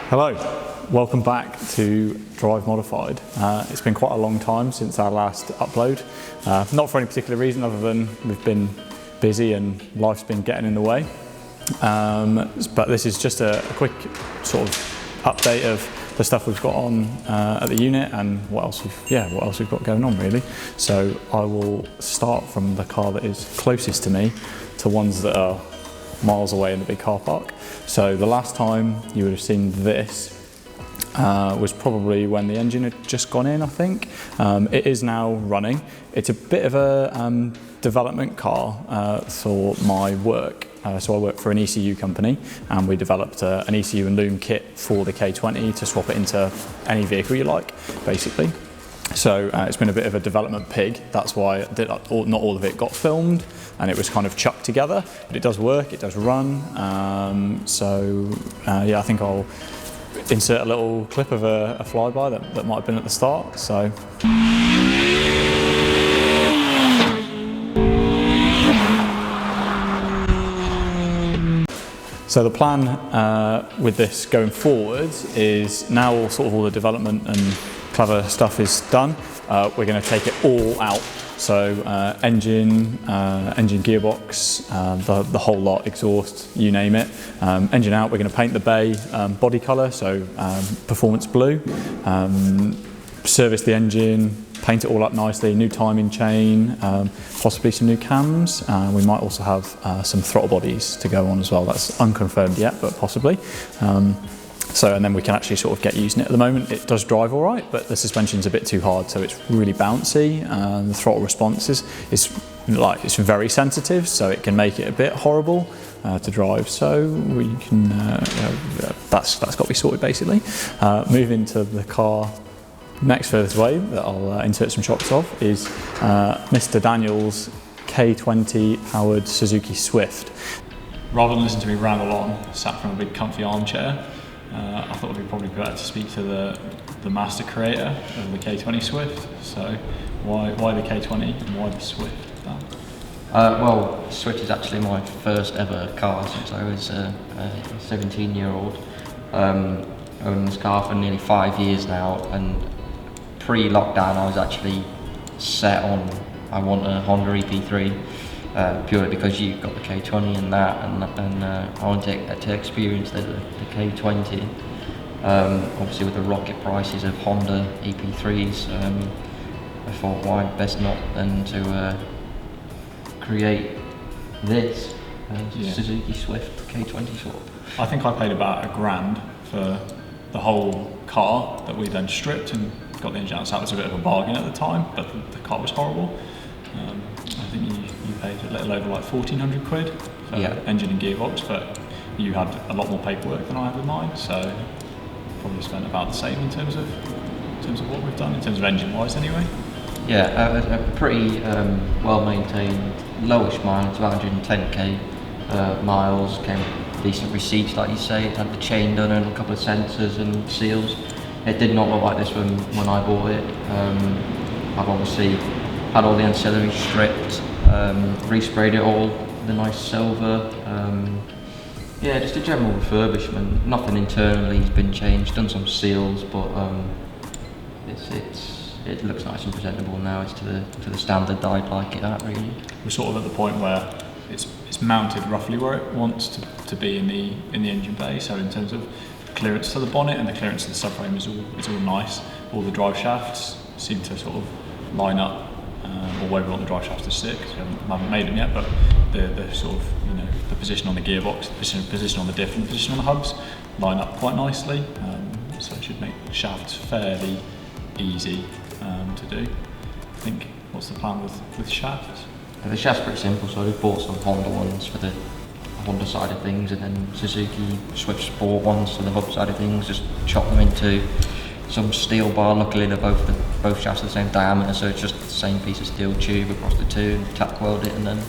Hello, welcome back to Drive Modified. It's been quite a long time since our last upload, not for any particular reason other than we've been busy and life's been getting in the way. But this is just a quick sort of update of the stuff we've got on at the unit and what else we've got going on really. So I will start from the car that is closest to me to ones that are miles away in the big car park. So the last time you would have seen this was probably when the engine had just gone in, I think. It is now running. It's a bit of a development car for my work. So I work for an ECU company and we developed an ECU and loom kit for the K20 to swap it into any vehicle you like, basically. So it's been a bit of a development pig. That's why not all of it got filmed and it was kind of chucked together, but it does work, it does run. Yeah, I think I'll insert a little clip of a flyby that might have been at the start. So the plan with this going forward is now all the development and clever stuff is done. We're going to take it all out. So engine gearbox, the whole lot, exhaust, you name it. Engine out, we're going to paint the bay body colour, so performance blue. Service the engine, paint it all up nicely, new timing chain, possibly some new cams. We might also have some throttle bodies to go on as well. That's unconfirmed yet, but possibly. And then we can actually sort of get using it. At the moment it does drive all right, but the suspension's a bit too hard, so it's really bouncy. The throttle response is very sensitive, so it can make it a bit horrible to drive. So we can that's got to be sorted basically. Moving to the car next furthest away that I'll insert some shots of is Mr. Daniel's K20 powered Suzuki Swift. Rather than listen to me ramble on, sat from a big comfy armchair, I thought it'd be probably better to speak to the master creator of the K20 Swift. So why the K20 and why the Swift? Well, Swift is actually my first ever car since I was a 17-year-old. Owned this car for nearly 5 years now, and pre-lockdown I was actually set on I want a Honda EP3. Purely because you've got the K20 and that, and I wanted to experience the K20. Obviously with the rocket prices of Honda EP3s, I thought why best not than to create this Suzuki Swift K20 swap. I think I paid about £1,000 for the whole car that we then stripped and got the engine out. So that was a bit of a bargain at the time, but the car was horrible. I think you paid a little over like 1,400 quid for engine and gearbox, but you had a lot more paperwork than I had with mine, so probably spent about the same in terms of what we've done, in terms of engine wise anyway. Yeah, a pretty well maintained, lowish mileage, about 110k miles, came with decent receipts like you say. It had the chain done and a couple of sensors and seals. It did not look like this when I bought it. I've obviously had all the ancillary stripped, resprayed it all, the nice silver. Yeah, just a general refurbishment. Nothing internally has been changed. Done some seals, but it looks nice and presentable now. It's to the standard that I'd like it at, really. We're sort of at the point where it's mounted roughly where it wants to be in the engine bay. So in terms of clearance to the bonnet and the clearance to the subframe is all nice. All the drive shafts seem to sort of line up. Or where we want the drive shafts to sit, because we haven't made them yet, but the sort of, the position on the gearbox, the position on the diff and the position on the hubs line up quite nicely, so it should make the shafts fairly easy to do. I think, what's the plan with shafts? The shaft's pretty simple, so I bought some Honda ones for the Honda side of things, and then Suzuki Swift Sport ones for the hub side of things. Just chop them into some steel bar. Luckily they're both shafts are the same diameter, so it's just the same piece of steel tube across the two, tack weld it and then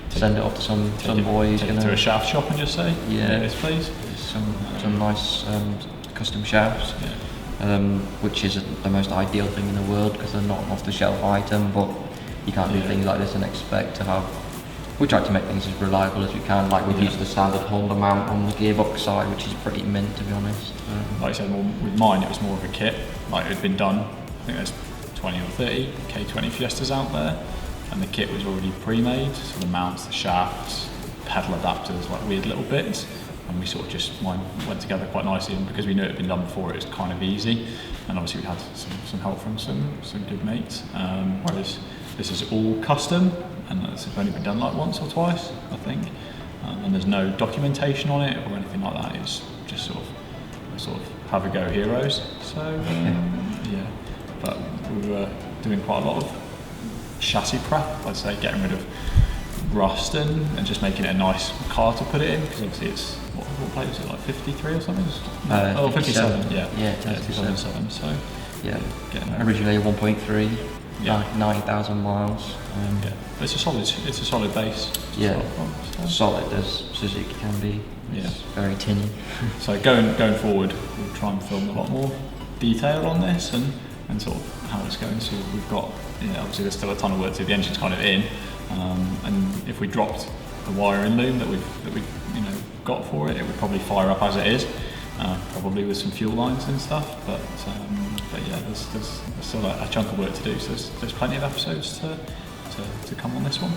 send it off to some boys. Take it to a shaft shop and just say, yes please. Some nice custom shafts, which isn't the most ideal thing in the world because they're not an off-the-shelf item, but you can't do things like this and expect to have we tried to make things as reliable as we can. Like we've used the standard Honda mount on the gearbox side, which is pretty mint, to be honest. Like I said, with mine it was more of a kit. Like it had been done. I think there's 20 or 30 K20 Fiestas out there, and the kit was already pre-made. So the mounts, the shafts, pedal adapters, like weird little bits. And we sort of just, mine went together quite nicely, and because we knew it had been done before, it was kind of easy. And obviously we had some help from some good mates. Whereas this is all custom, and it's only been done like once or twice, I think. And there's no documentation on it or anything like that. It's just sort of have a go heroes. So yeah, but we were doing quite a lot of chassis prep. I'd say getting rid of rust and just making it a nice car to put it in, because obviously it's what plate was it, like 53 or something? 57. Yeah, 2007. So yeah, originally 1.3, yeah, 9,000 miles. Yeah, but it's a solid base. Yeah, solid as Suzuki can be. It's very tinny. So going forward, we'll try and film a lot more detail on this and sort of how it's going. So we've got, obviously there's still a ton of work to do. The engine's kind of in, and if we dropped the wiring loom that we've got for it, it would probably fire up as it is, probably with some fuel lines and stuff. But yeah, there's still a chunk of work to do. So there's plenty of episodes to come on this one.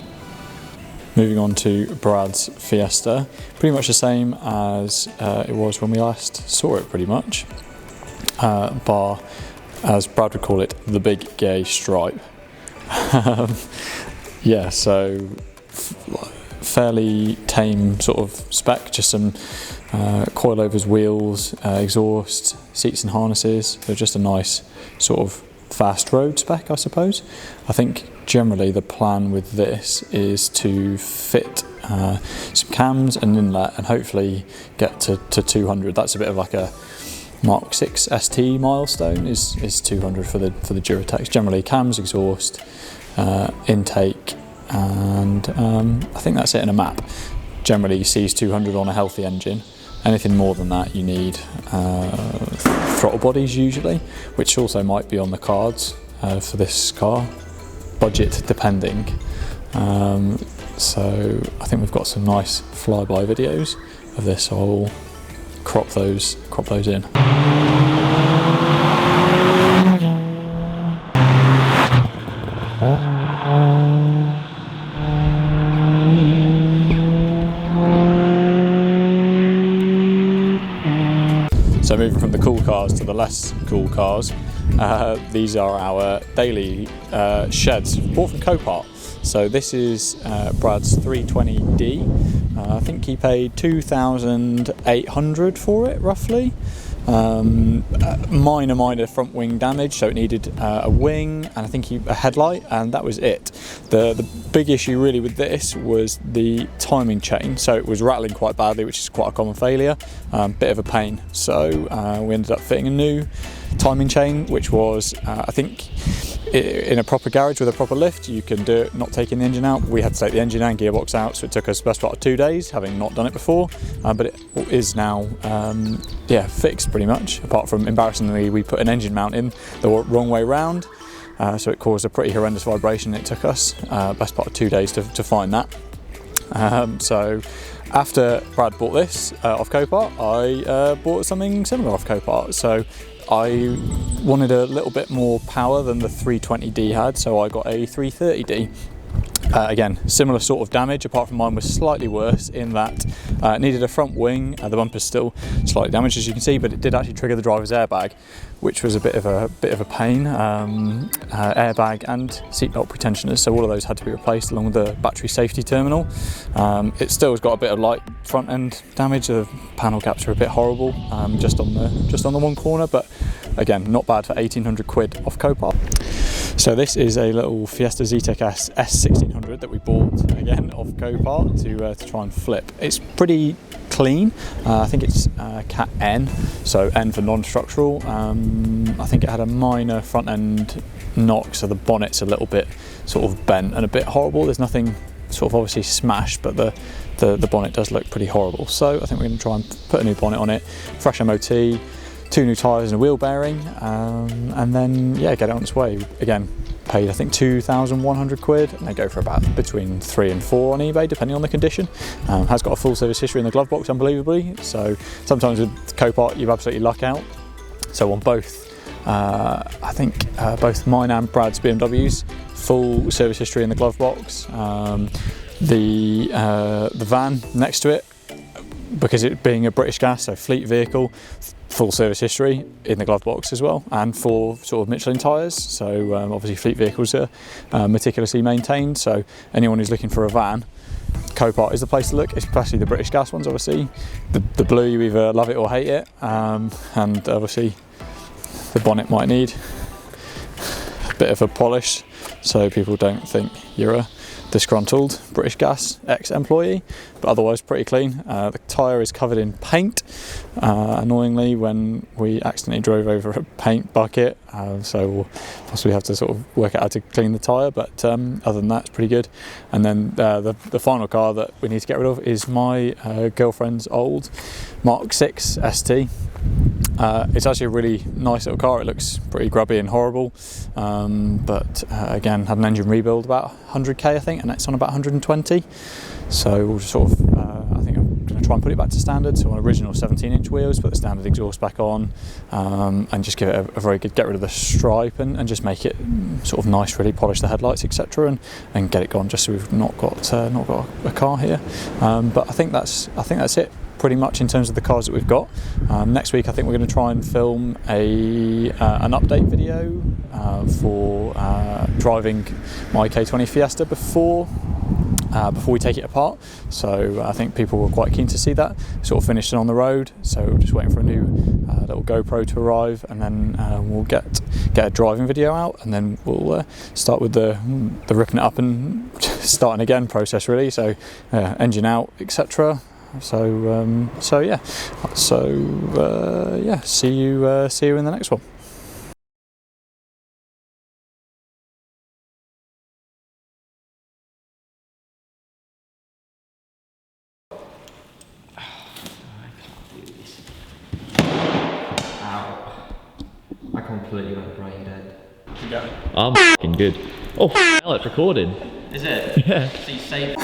Moving on to Brad's Fiesta, pretty much the same as it was when we last saw it, pretty much. Bar, as Brad would call it, the big gay stripe. Yeah, so fairly tame sort of spec, just some coilovers, wheels, exhaust, seats and harnesses. So just a nice sort of fast road spec, I suppose. I think generally the plan with this is to fit some cams and inlet and hopefully get to 200. That's a bit of like a Mark 6 ST milestone, is 200 for the Duratex. Generally cams, exhaust, intake, and I think that's it in a map. Generally sees 200 on a healthy engine. Anything more than that you need throttle bodies usually, which also might be on the cards for this car, budget depending. So I think we've got some nice flyby videos of this, so I'll crop those in. So moving from the cool cars to the less cool cars, these are our daily sheds, bought from Copart. So this is Brad's 320D. I think he paid 2,800 for it, roughly. Minor front wing damage, so it needed a wing and I think a headlight, and that was it. The big issue really with this was the timing chain, so it was rattling quite badly, which is quite a common failure, bit of a pain. So we ended up fitting a new timing chain, which was I think in a proper garage with a proper lift you can do it not taking the engine out. We had to take the engine and gearbox out, so it took us the best part of 2 days, having not done it before, but it is now fixed pretty much, apart from embarrassingly we put an engine mount in the wrong way round, so it caused a pretty horrendous vibration. It took us best part of 2 days to find that. So after Brad bought this off Copart, I bought something similar off Copart. So I wanted a little bit more power than the 320D had, so I got a 330D. Again, similar sort of damage, apart from mine was slightly worse in that it needed a front wing. The bumper's still slightly damaged, as you can see, but it did actually trigger the driver's airbag, which was a bit of a pain. Airbag and seatbelt pretensioners, so all of those had to be replaced along with the battery safety terminal. It still has got a bit of light front end damage. The panel gaps are a bit horrible, just on the one corner, but again, not bad for 1,800 quid off Copart. So this is a little Fiesta Zetec S S1600 that we bought again off Copart to try and flip. It's pretty clean. I think it's Cat N, so N for non-structural. I think it had a minor front end knock, so the bonnet's a little bit sort of bent and a bit horrible. There's nothing sort of obviously smashed, but the bonnet does look pretty horrible. So I think we're going to try and put a new bonnet on it, fresh MOT, 2 new tyres and a wheel bearing, and then get it on its way. Again, paid I think 2,100 quid, and they go for about between 3 and 4 on eBay depending on the condition. Has got a full service history in the glove box, unbelievably, so sometimes with Copart you absolutely luck out. So on both, I think both mine and Brad's BMWs, full service history in the glove box. The van next to it, because it being a British Gas, so fleet vehicle, full service history in the glove box as well, and for sort of Michelin tyres. So obviously fleet vehicles are meticulously maintained. So anyone who's looking for a van, Copart is the place to look, especially the British Gas ones. Obviously, the blue, you either love it or hate it, and obviously the bonnet might need a bit of a polish, so people don't think you're a disgruntled British Gas ex-employee, but otherwise pretty clean. The tyre is covered in paint, annoyingly, when we accidentally drove over a paint bucket, so we'll possibly have to sort of work out how to clean the tyre, but other than that it's pretty good. And then the final car that we need to get rid of is my girlfriend's old Mark 6 ST. It's actually a really nice little car. It looks pretty grubby and horrible, but again, had an engine rebuild about 100k I think, and it's on about 120. So we'll just sort of, I think I'm going to try and put it back to standard. So on original 17-inch wheels, put the standard exhaust back on, and just give it a very good, get rid of the stripe and just make it sort of nice, really polish the headlights, etc., and get it gone. Just so we've not got a car here. But I think that's it, pretty much, in terms of the cars that we've got. Next week I think we're going to try and film an update video for driving my K20 Fiesta before we take it apart. So I think people were quite keen to see that. Sort of finished it on the road, so we're just waiting for a new little GoPro to arrive, and then we'll get a driving video out, and then we'll start with the ripping it up and starting again process, really. So engine out, etc. So yeah, see you in the next one. I completely went brain dead. I'm f***ing good. Oh, hell, it's recording. Is it? Yeah. So you saved